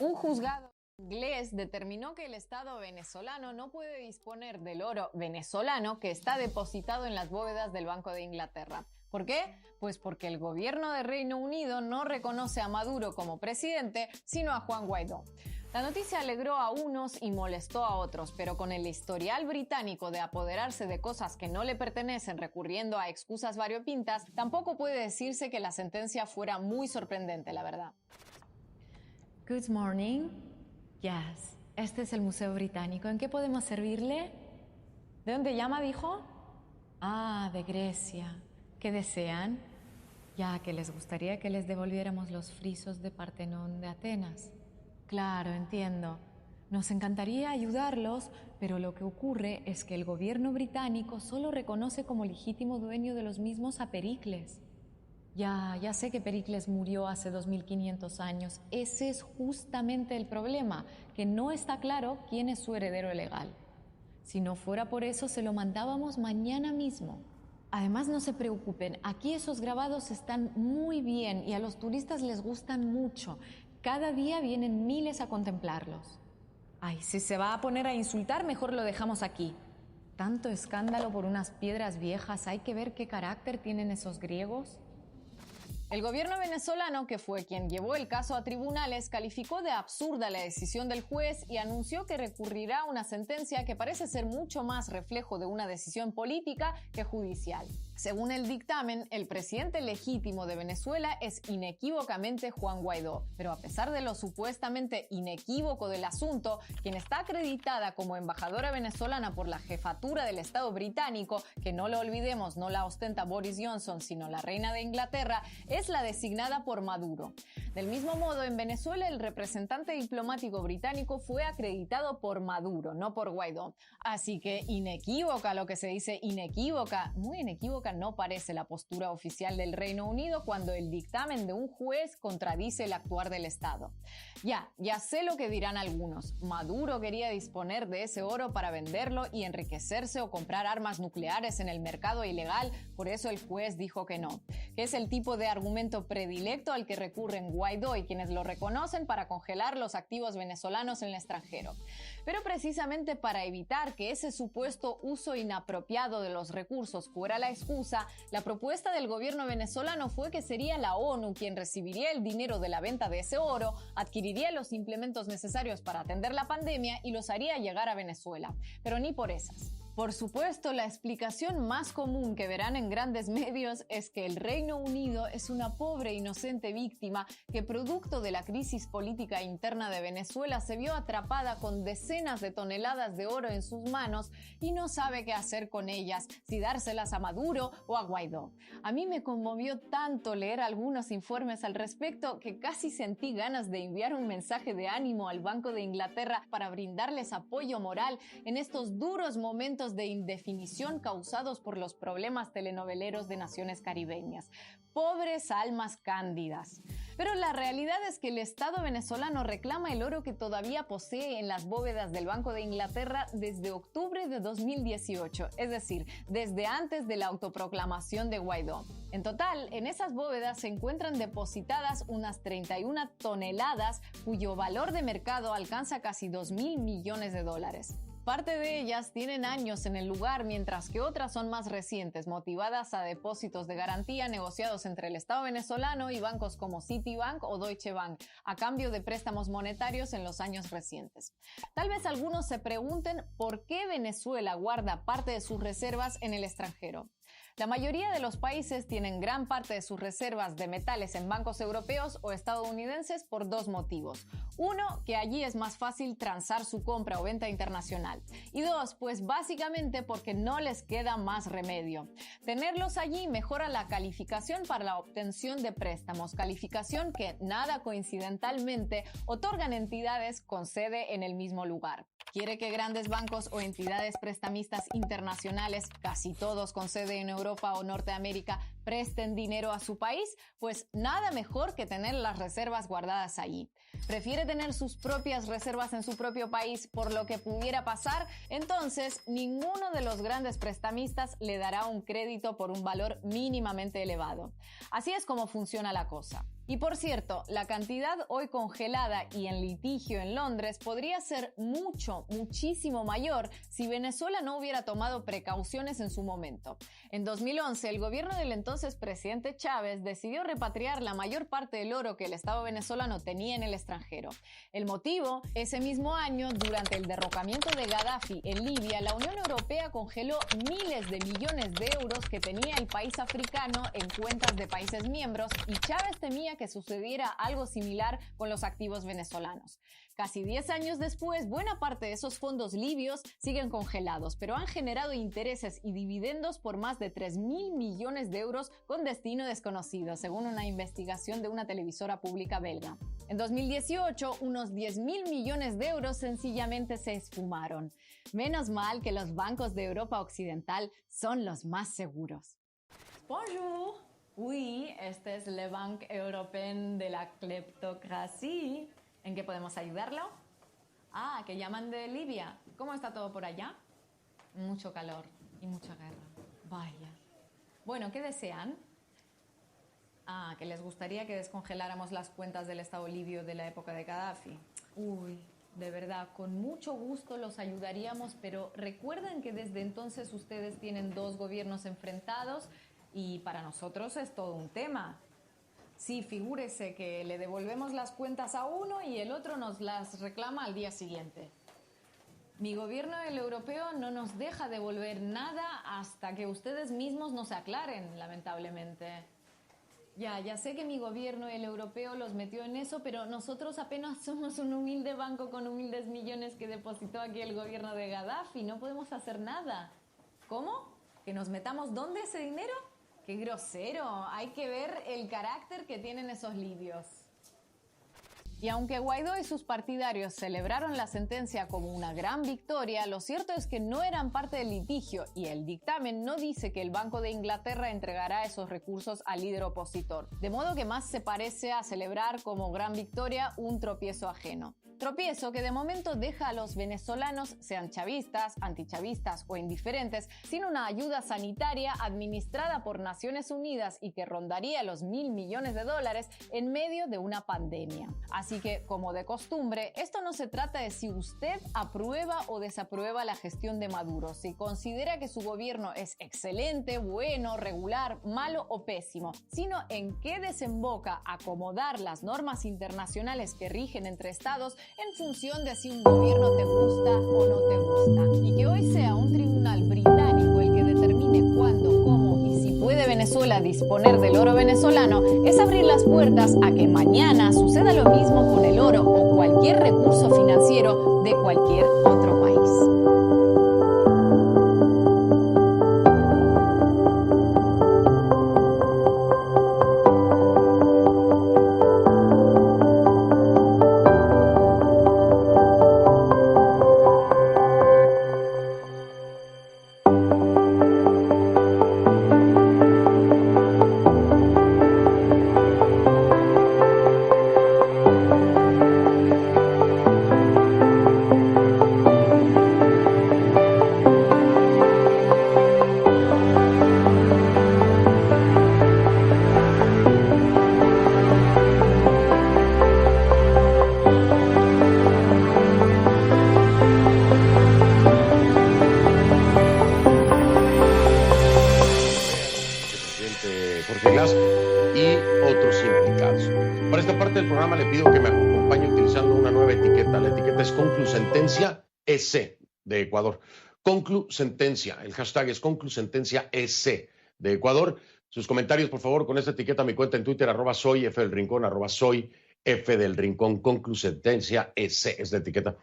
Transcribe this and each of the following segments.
Un juzgado inglés determinó que el Estado venezolano no puede disponer del oro venezolano que está depositado en las bóvedas del Banco de Inglaterra. ¿Por qué? Pues porque el gobierno de Reino Unido no reconoce a Maduro como presidente, sino a Juan Guaidó. La noticia alegró a unos y molestó a otros, pero con el historial británico de apoderarse de cosas que no le pertenecen recurriendo a excusas variopintas, tampoco puede decirse que la sentencia fuera muy sorprendente, la verdad. Good morning. Yes, este es el Museo Británico. ¿En qué podemos servirle? ¿De dónde llama, dijo? Ah, de Grecia. ¿Qué desean? Ya que les gustaría que les devolviéramos los frisos de Partenón de Atenas. Claro, entiendo. Nos encantaría ayudarlos, pero lo que ocurre es que el gobierno británico solo reconoce como legítimo dueño de los mismos a Pericles. Ya sé que Pericles murió hace 2500 años. Ese es justamente el problema, que no está claro quién es su heredero legal. Si no fuera por eso, se lo mandábamos mañana mismo. Además, no se preocupen, aquí esos grabados están muy bien y a los turistas les gustan mucho. Cada día vienen miles a contemplarlos. Ay, si se va a poner a insultar, mejor lo dejamos aquí. Tanto escándalo por unas piedras viejas, hay que ver qué carácter tienen esos griegos. El gobierno venezolano, que fue quien llevó el caso a tribunales, calificó de absurda la decisión del juez y anunció que recurrirá a una sentencia que parece ser mucho más reflejo de una decisión política que judicial. Según el dictamen, el presidente legítimo de Venezuela es inequívocamente Juan Guaidó, pero a pesar de lo supuestamente inequívoco del asunto, quien está acreditada como embajadora venezolana por la jefatura del Estado británico, que no lo olvidemos, no la ostenta Boris Johnson, sino la reina de Inglaterra, es la designada por Maduro. Del mismo modo, en Venezuela el representante diplomático británico fue acreditado por Maduro, no por Guaidó. Así que inequívoca, lo que se dice inequívoca, muy inequívoca no parece la postura oficial del Reino Unido cuando el dictamen de un juez contradice el actuar del Estado. Ya sé lo que dirán algunos. Maduro quería disponer de ese oro para venderlo y enriquecerse o comprar armas nucleares en el mercado ilegal, por eso el juez dijo que no. Que es el tipo de argumento predilecto al que recurren Guaidó y quienes lo reconocen para congelar los activos venezolanos en el extranjero. Pero precisamente para evitar que ese supuesto uso inapropiado de los recursos fuera la excusa, la propuesta del gobierno venezolano fue que sería la ONU quien recibiría el dinero de la venta de ese oro, adquiriría los implementos necesarios para atender la pandemia y los haría llegar a Venezuela. Pero ni por esas. Por supuesto, la explicación más común que verán en grandes medios es que el Reino Unido es una pobre inocente víctima que, producto de la crisis política interna de Venezuela, se vio atrapada con decenas de toneladas de oro en sus manos y no sabe qué hacer con ellas, si dárselas a Maduro o a Guaidó. A mí me conmovió tanto leer algunos informes al respecto que casi sentí ganas de enviar un mensaje de ánimo al Banco de Inglaterra para brindarles apoyo moral en estos duros momentos de indefinición causados por los problemas telenoveleros de naciones caribeñas. Pobres almas cándidas. Pero la realidad es que el Estado venezolano reclama el oro que todavía posee en las bóvedas del Banco de Inglaterra desde octubre de 2018, es decir, desde antes de la autoproclamación de Guaidó. En total, en esas bóvedas se encuentran depositadas unas 31 toneladas, cuyo valor de mercado alcanza casi 2.000 millones de dólares. Parte de ellas tienen años en el lugar, mientras que otras son más recientes, motivadas a depósitos de garantía negociados entre el Estado venezolano y bancos como Citibank o Deutsche Bank, a cambio de préstamos monetarios en los años recientes. Tal vez algunos se pregunten por qué Venezuela guarda parte de sus reservas en el extranjero. La mayoría de los países tienen gran parte de sus reservas de metales en bancos europeos o estadounidenses por dos motivos. Uno, que allí es más fácil transar su compra o venta internacional. Y dos, pues básicamente porque no les queda más remedio. Tenerlos allí mejora la calificación para la obtención de préstamos, calificación que, nada coincidentalmente, otorgan entidades con sede en el mismo lugar. Quiere que grandes bancos o entidades prestamistas internacionales, casi todos con sede en Europa o Norteamérica, presten dinero a su país, pues nada mejor que tener las reservas guardadas allí. Prefiere tener sus propias reservas en su propio país por lo que pudiera pasar, entonces ninguno de los grandes prestamistas le dará un crédito por un valor mínimamente elevado. Así es como funciona la cosa. Y por cierto, la cantidad hoy congelada y en litigio en Londres podría ser muchísimo mayor si Venezuela no hubiera tomado precauciones en su momento. En 2011, el gobierno del entonces presidente Chávez decidió repatriar la mayor parte del oro que el Estado venezolano tenía en el extranjero. El motivo, ese mismo año, durante el derrocamiento de Gaddafi en Libia, la Unión Europea congeló miles de millones de euros que tenía el país africano en cuentas de países miembros y Chávez temía que sucediera algo similar con los activos venezolanos. Casi 10 años después, buena parte de esos fondos libios siguen congelados, pero han generado intereses y dividendos por más de 3.000 millones de euros con destino desconocido, según una investigación de una televisora pública belga. En 2018, unos 10.000 millones de euros sencillamente se esfumaron. Menos mal que los bancos de Europa Occidental son los más seguros. Bonjour! Oui, este es le Banque Européenne de la Kleptocratie. ¿En qué podemos ayudarlo? Ah, que llaman de Libia. ¿Cómo está todo por allá? Mucho calor y mucha guerra. Vaya. Bueno, ¿qué desean? Ah, que les gustaría que descongeláramos las cuentas del Estado libio de la época de Gaddafi. Uy, de verdad, con mucho gusto los ayudaríamos, pero recuerden que desde entonces ustedes tienen 2 gobiernos enfrentados y para nosotros es todo un tema. Sí, figúrese que le devolvemos las cuentas a uno y el otro nos las reclama al día siguiente. Mi gobierno, el europeo, no nos deja devolver nada hasta que ustedes mismos nos aclaren, lamentablemente. Ya sé que mi gobierno, el europeo, los metió en eso, pero nosotros apenas somos un humilde banco con humildes millones que depositó aquí el gobierno de Gaddafi. No podemos hacer nada. ¿Cómo? ¿Que nos metamos dónde ese dinero? ¡Qué grosero! Hay que ver el carácter que tienen esos libios. Y aunque Guaidó y sus partidarios celebraron la sentencia como una gran victoria, lo cierto es que no eran parte del litigio y el dictamen no dice que el Banco de Inglaterra entregará esos recursos al líder opositor. De modo que más se parece a celebrar como gran victoria un tropiezo ajeno. Tropiezo que de momento deja a los venezolanos, sean chavistas, antichavistas o indiferentes, sin una ayuda sanitaria administrada por Naciones Unidas y que rondaría los $1.000 millones en medio de una pandemia. Así que, como de costumbre, esto no se trata de si usted aprueba o desaprueba la gestión de Maduro, si considera que su gobierno es excelente, bueno, regular, malo o pésimo, sino en qué desemboca acomodar las normas internacionales que rigen entre estados en función de si un gobierno te gusta o no te gusta. Y que hoy sea un tribunal británico el que determine cuándo, cómo y si puede Venezuela disponer del oro venezolano es abrir las puertas a que mañana suceda lo mismo con el oro o cualquier recurso financiero de cualquier otro país. EC de Ecuador. Conclu Sentencia. El hashtag es Conclu Sentencia EC de Ecuador. Sus comentarios, por favor, con esta etiqueta a mi cuenta en Twitter, @soy F del Rincón, @soy F del Rincón. Conclu Sentencia EC es la etiqueta.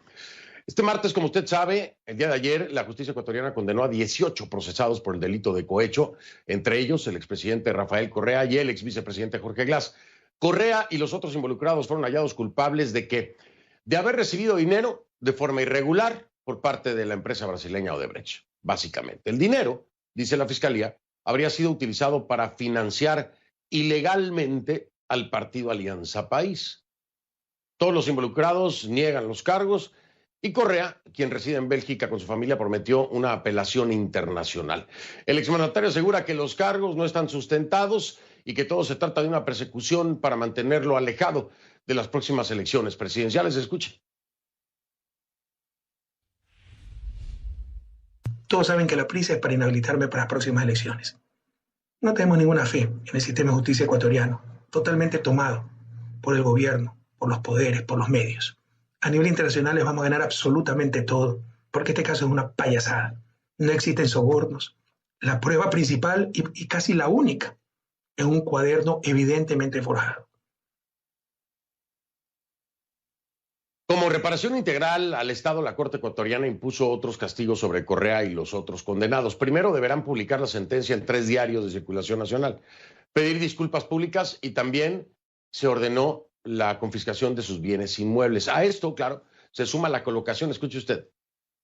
Este martes, como usted sabe, el día de ayer, la justicia ecuatoriana condenó a 18 procesados por el delito de cohecho, entre ellos el expresidente Rafael Correa y el exvicepresidente Jorge Glass. Correa y los otros involucrados fueron hallados culpables de ¿qué? De haber recibido dinero de forma irregular por parte de la empresa brasileña Odebrecht, básicamente. El dinero, dice la fiscalía, habría sido utilizado para financiar ilegalmente al partido Alianza País. Todos los involucrados niegan los cargos y Correa, quien reside en Bélgica con su familia, prometió una apelación internacional. El exmandatario asegura que los cargos no están sustentados y que todo se trata de una persecución para mantenerlo alejado de las próximas elecciones presidenciales. Escuche. Todos saben que la prisa es para inhabilitarme para las próximas elecciones. No tenemos ninguna fe en el sistema de justicia ecuatoriano, totalmente tomado por el gobierno, por los poderes, por los medios. A nivel internacional les vamos a ganar absolutamente todo, porque este caso es una payasada. No existen sobornos. La prueba principal y casi la única es un cuaderno evidentemente forjado. Como reparación integral al Estado, la Corte ecuatoriana impuso otros castigos sobre Correa y los otros condenados. Primero, deberán publicar la sentencia en 3 diarios de circulación nacional, pedir disculpas públicas y también se ordenó la confiscación de sus bienes inmuebles. A esto, claro, se suma la colocación, escuche usted,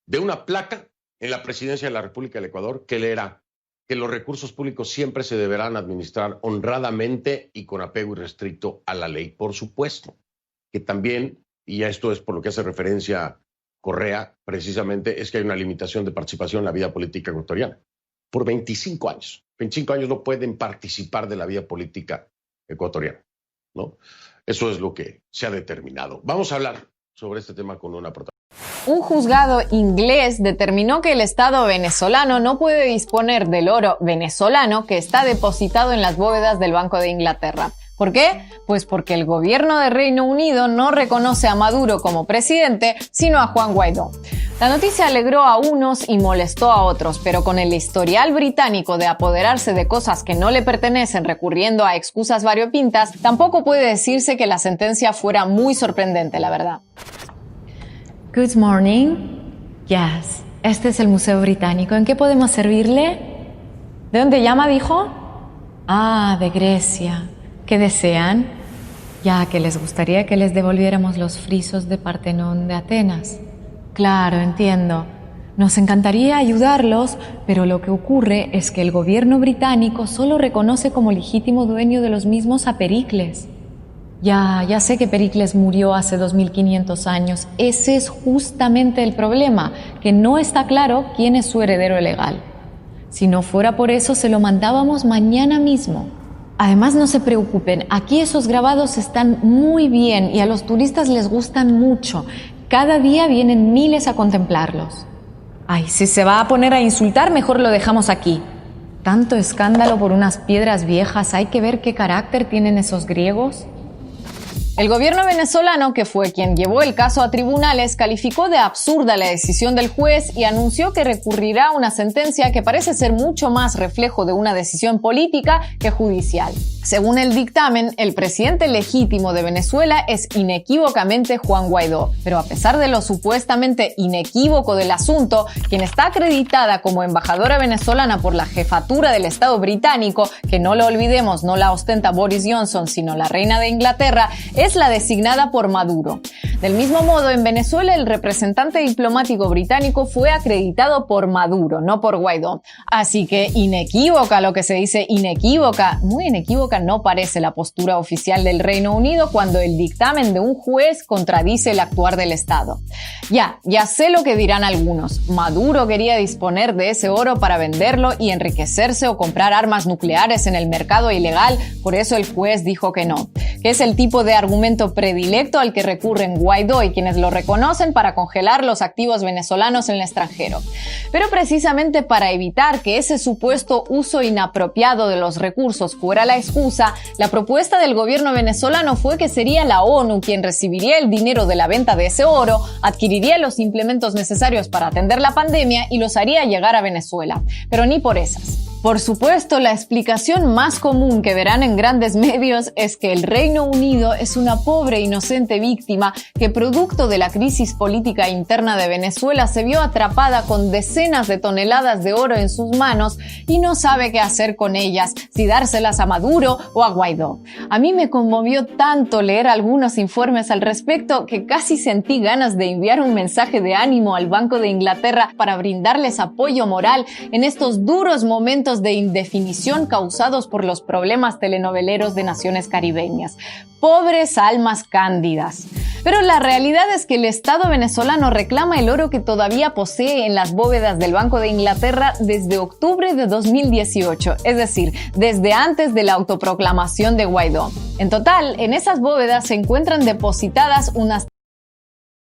de una placa en la presidencia de la República del Ecuador que leerá que los recursos públicos siempre se deberán administrar honradamente y con apego irrestricto a la ley. Por supuesto que también, y esto es por lo que hace referencia Correa, precisamente, es que hay una limitación de participación en la vida política ecuatoriana. Por 25 años. 25 años no pueden participar de la vida política ecuatoriana, ¿no? Eso es lo que se ha determinado. Vamos a hablar sobre este tema con una protagonista. Un juzgado inglés determinó que el Estado venezolano no puede disponer del oro venezolano que está depositado en las bóvedas del Banco de Inglaterra. ¿Por qué? Pues porque el gobierno de Reino Unido no reconoce a Maduro como presidente, sino a Juan Guaidó. La noticia alegró a unos y molestó a otros, pero con el historial británico de apoderarse de cosas que no le pertenecen recurriendo a excusas variopintas, tampoco puede decirse que la sentencia fuera muy sorprendente, la verdad. Good morning. Yes, este es el Museo Británico. ¿En qué podemos servirle? ¿De dónde llama, dijo? Ah, de Grecia. ¿Qué desean? Ya que les gustaría que les devolviéramos los frisos de Partenón de Atenas. Claro, entiendo. Nos encantaría ayudarlos, pero lo que ocurre es que el gobierno británico solo reconoce como legítimo dueño de los mismos a Pericles. Ya sé que Pericles murió hace 2500 años. Ese es justamente el problema, que no está claro quién es su heredero legal. Si no fuera por eso, se lo mandábamos mañana mismo. Además, no se preocupen, aquí esos grabados están muy bien y a los turistas les gustan mucho. Cada día vienen miles a contemplarlos. Ay, si se va a poner a insultar, mejor lo dejamos aquí. Tanto escándalo por unas piedras viejas, hay que ver qué carácter tienen esos griegos. El gobierno venezolano, que fue quien llevó el caso a tribunales, calificó de absurda la decisión del juez y anunció que recurrirá a una sentencia que parece ser mucho más reflejo de una decisión política que judicial. Según el dictamen, el presidente legítimo de Venezuela es inequívocamente Juan Guaidó, pero a pesar de lo supuestamente inequívoco del asunto, quien está acreditada como embajadora venezolana por la jefatura del Estado británico, que no lo olvidemos, no la ostenta Boris Johnson, sino la reina de Inglaterra, es la designada por Maduro. Del mismo modo, en Venezuela el representante diplomático británico fue acreditado por Maduro, no por Guaidó. Así que inequívoca, lo que se dice inequívoca, muy inequívoca no parece la postura oficial del Reino Unido cuando el dictamen de un juez contradice el actuar del Estado. Ya sé lo que dirán algunos. Maduro quería disponer de ese oro para venderlo y enriquecerse o comprar armas nucleares en el mercado ilegal, por eso el juez dijo que no. Que es el tipo de argumento predilecto al que recurren Guaidó y quienes lo reconocen para congelar los activos venezolanos en el extranjero. Pero precisamente para evitar que ese supuesto uso inapropiado de los recursos fuera la excusa, la propuesta del gobierno venezolano fue que sería la ONU quien recibiría el dinero de la venta de ese oro, adquiriría los implementos necesarios para atender la pandemia y los haría llegar a Venezuela. Pero ni por esas. Por supuesto, la explicación más común que verán en grandes medios es que el Reino Unido es una pobre e inocente víctima que, producto de la crisis política interna de Venezuela, se vio atrapada con decenas de toneladas de oro en sus manos y no sabe qué hacer con ellas, si dárselas a Maduro o a Guaidó. A mí me conmovió tanto leer algunos informes al respecto que casi sentí ganas de enviar un mensaje de ánimo al Banco de Inglaterra para brindarles apoyo moral en estos duros momentos sentimientos de indefinición causados por los problemas telenoveleros de naciones caribeñas. Pobres almas cándidas. Pero la realidad es que el Estado venezolano reclama el oro que todavía posee en las bóvedas del Banco de Inglaterra desde octubre de 2018, es decir, desde antes de la autoproclamación de Guaidó. En total, en esas bóvedas se encuentran depositadas unas